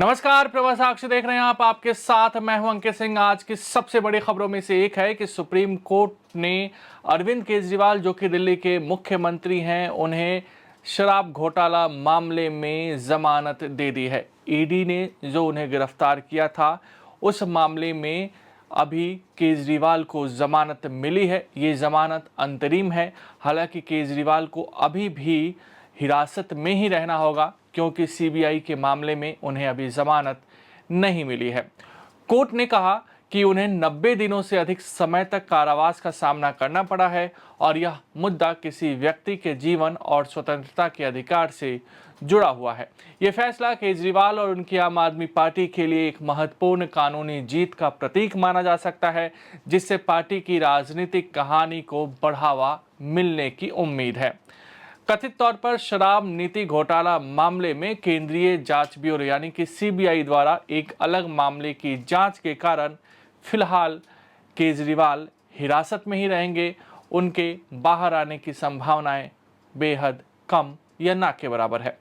नमस्कार, प्रवास साक्षी देख रहे हैं आप। आपके साथ मैं हूं अंकित सिंह। आज की सबसे बड़ी खबरों में से एक है कि सुप्रीम कोर्ट ने अरविंद केजरीवाल, जो कि दिल्ली के मुख्यमंत्री हैं, उन्हें शराब घोटाला मामले में जमानत दे दी है। ईडी ने जो उन्हें गिरफ्तार किया था, उस मामले में अभी केजरीवाल को जमानत मिली है। ये जमानत अंतरिम है। हालांकि केजरीवाल को अभी भी हिरासत में ही रहना होगा, क्योंकि सीबीआई के मामले में उन्हें अभी जमानत नहीं मिली है। कोर्ट ने कहा कि उन्हें 90 दिनों से अधिक समय तक कारावास का सामना करना पड़ा है और यह मुद्दा किसी व्यक्ति के जीवन और स्वतंत्रता के अधिकार से जुड़ा हुआ है। यह फैसला केजरीवाल और उनकी आम आदमी पार्टी के लिए एक महत्वपूर्ण कानूनी जीत का प्रतीक माना जा सकता है, जिससे पार्टी की राजनीतिक कहानी को बढ़ावा मिलने की उम्मीद है। कथित तौर पर शराब नीति घोटाला मामले में केंद्रीय जांच ब्यूरो यानी कि सीबीआई द्वारा एक अलग मामले की जांच के कारण फिलहाल केजरीवाल हिरासत में ही रहेंगे। उनके बाहर आने की संभावनाएं बेहद कम या ना के बराबर है।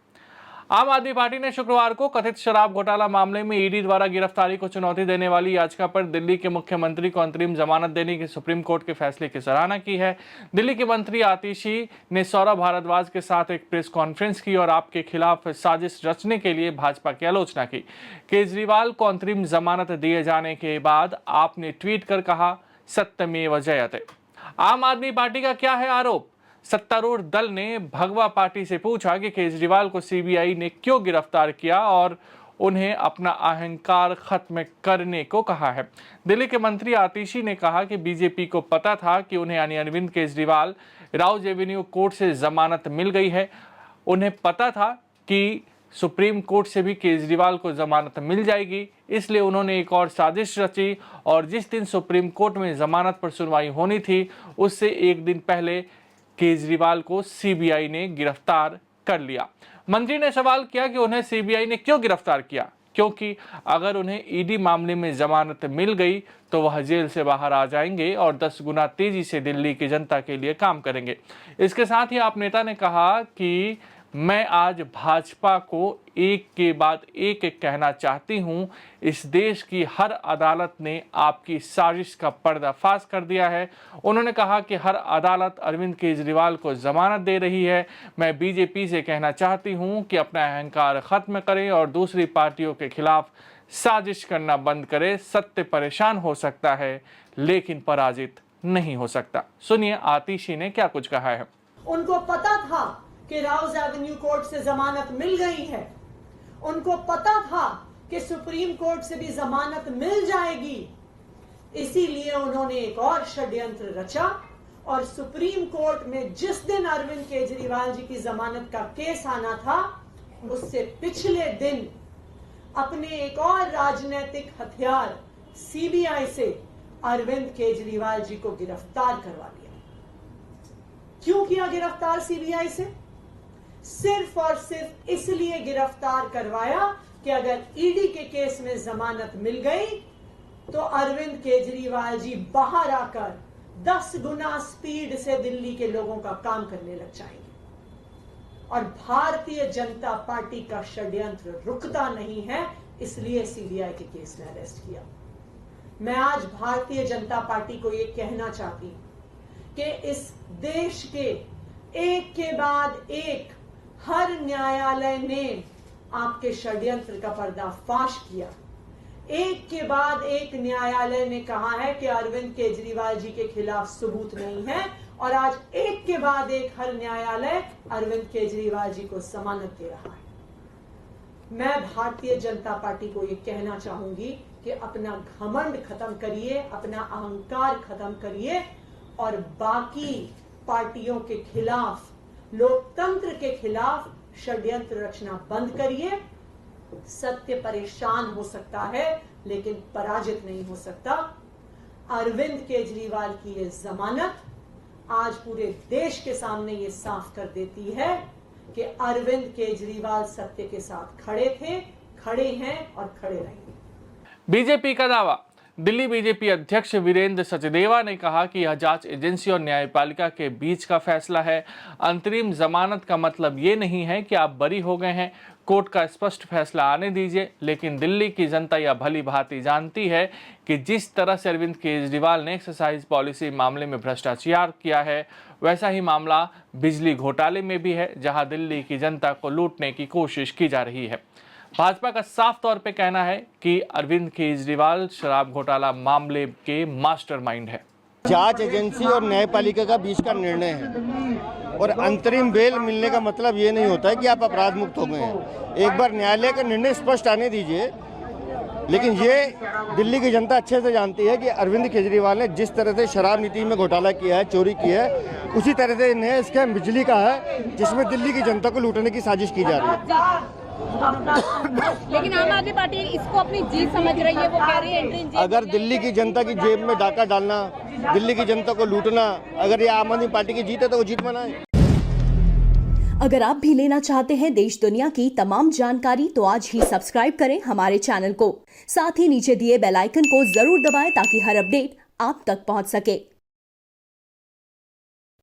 आम आदमी पार्टी ने शुक्रवार को कथित शराब घोटाला मामले में ईडी द्वारा गिरफ्तारी को चुनौती देने वाली याचिका पर दिल्ली के मुख्यमंत्री को अंतरिम जमानत देने के सुप्रीम कोर्ट के फैसले की सराहना की है। दिल्ली के मंत्री आतिशी ने सौरभ भारद्वाज के साथ एक प्रेस कॉन्फ्रेंस की और आपके खिलाफ साजिश रचने के लिए भाजपा की आलोचना की। केजरीवाल को अंतरिम जमानत दिए जाने के बाद आपने ट्वीट कर कहा, सत्यमेव जयते। आम आदमी पार्टी का क्या है आरोप? सत्तारूढ़ दल ने भगवा पार्टी से पूछा कि केजरीवाल को सीबीआई ने क्यों गिरफ्तार किया और उन्हें अपना अहंकार खत्म करने को कहा है। दिल्ली के मंत्री आतिशी ने कहा कि बीजेपी को पता था कि उन्हें यानी अरविंद केजरीवाल राउज एवेन्यू कोर्ट से जमानत मिल गई है। उन्हें पता था कि सुप्रीम कोर्ट से भी केजरीवाल को जमानत मिल जाएगी, इसलिए उन्होंने एक और साजिश रची और जिस दिन सुप्रीम कोर्ट में जमानत पर सुनवाई होनी थी, उससे एक दिन पहले केजरीवाल को सीबीआई ने गिरफ्तार कर लिया। मंत्री ने सवाल किया कि उन्हें सीबीआई ने क्यों गिरफ्तार किया, क्योंकि अगर उन्हें ईडी मामले में जमानत मिल गई तो वह जेल से बाहर आ जाएंगे और 10 गुना तेजी से दिल्ली की जनता के लिए काम करेंगे। इसके साथ ही आप नेता ने कहा कि मैं आज भाजपा को एक के बाद एक कहना चाहती हूं, इस देश की हर अदालत ने आपकी साजिश का पर्दाफाश कर दिया है। उन्होंने कहा कि हर अदालत अरविंद केजरीवाल को जमानत दे रही है। मैं बीजेपी से कहना चाहती हूं कि अपना अहंकार खत्म करें और दूसरी पार्टियों के खिलाफ साजिश करना बंद करें। सत्य परेशान हो सकता है, लेकिन पराजित नहीं हो सकता। सुनिए आतिशी ने क्या कुछ कहा है। उनको पता था कि राउज एवेन्यू कोर्ट से जमानत मिल गई है। उनको पता था कि सुप्रीम कोर्ट से भी जमानत मिल जाएगी। इसीलिए उन्होंने एक और षड्यंत्र रचा और सुप्रीम कोर्ट में जिस दिन अरविंद केजरीवाल जी की जमानत का केस आना था, उससे पिछले दिन अपने एक और राजनीतिक हथियार सीबीआई से अरविंद केजरीवाल जी को गिरफ्तार करवा लिया। क्यों किया गिरफ्तार सीबीआई से? सिर्फ और सिर्फ इसलिए गिरफ्तार करवाया कि अगर ईडी के केस में जमानत मिल गई तो अरविंद केजरीवाल जी बाहर आकर 10 गुना स्पीड से दिल्ली के लोगों का काम करने लग जाएंगे। और भारतीय जनता पार्टी का षड्यंत्र रुकता नहीं है, इसलिए सीबीआई के केस में अरेस्ट किया। मैं आज भारतीय जनता पार्टी को यह कहना चाहती हूं कि इस देश के एक के बाद एक हर न्यायालय ने आपके षड्यंत्र का पर्दाफाश किया। एक के बाद एक न्यायालय ने कहा है कि अरविंद केजरीवाल जी के खिलाफ सबूत नहीं है और आज एक के बाद एक हर न्यायालय अरविंद केजरीवाल जी को जमानत दे रहा है। मैं भारतीय जनता पार्टी को यह कहना चाहूंगी कि अपना घमंड खत्म करिए, अपना अहंकार खत्म करिए और बाकी पार्टियों के खिलाफ, लोकतंत्र के खिलाफ षड्यंत्र रचना बंद करिए। सत्य परेशान हो सकता है, लेकिन पराजित नहीं हो सकता। अरविंद केजरीवाल की ये जमानत आज पूरे देश के सामने ये साफ कर देती है कि अरविंद केजरीवाल सत्य के साथ खड़े थे, खड़े हैं और खड़े रहेंगे। बीजेपी का दावा, दिल्ली बीजेपी अध्यक्ष वीरेंद्र सचदेवा ने कहा कि यह जांच एजेंसी और न्यायपालिका के बीच का फैसला है। अंतरिम जमानत का मतलब ये नहीं है कि आप बरी हो गए हैं। कोर्ट का स्पष्ट फैसला आने दीजिए। लेकिन दिल्ली की जनता यह भली भांति जानती है कि जिस तरह से अरविंद केजरीवाल ने एक्साइज पॉलिसी मामले में भ्रष्टाचार किया है, वैसा ही मामला बिजली घोटाले में भी है, जहां दिल्ली की जनता को लूटने की कोशिश की जा रही है। भाजपा का साफ तौर पे कहना है कि अरविंद केजरीवाल शराब घोटाला मामले के मास्टरमाइंड है। जांच एजेंसी और न्यायपालिका का बीच का निर्णय है और अंतरिम बेल मिलने का मतलब ये नहीं होता है कि आप अपराध मुक्त हो गए हैं। एक बार न्यायालय का निर्णय स्पष्ट आने दीजिए। लेकिन ये दिल्ली की जनता अच्छे से जानती है कि अरविंद केजरीवाल ने जिस तरह से शराब नीति में घोटाला किया है, चोरी की है, उसी तरह से इन्हें स्कैम बिजली का है जिसमें दिल्ली की जनता को लूटने की साजिश की जा रही है। लेकिन आम आदमी पार्टी इसको अपनी जीत समझ रही है। वो कह रही है एंट्री। अगर दिल्ली की जनता की जेब में डाका डालना, दिल्ली की जनता को लूटना, अगर ये आम आदमी पार्टी की जीत है तो वो जीत मनाए। अगर आप भी लेना चाहते हैं देश दुनिया की तमाम जानकारी तो आज ही सब्सक्राइब करें हमारे चैनल को। साथ ही नीचे दिए बेल आइकन को जरूर दबाएं ताकि हर अपडेट आप तक पहुंच सके।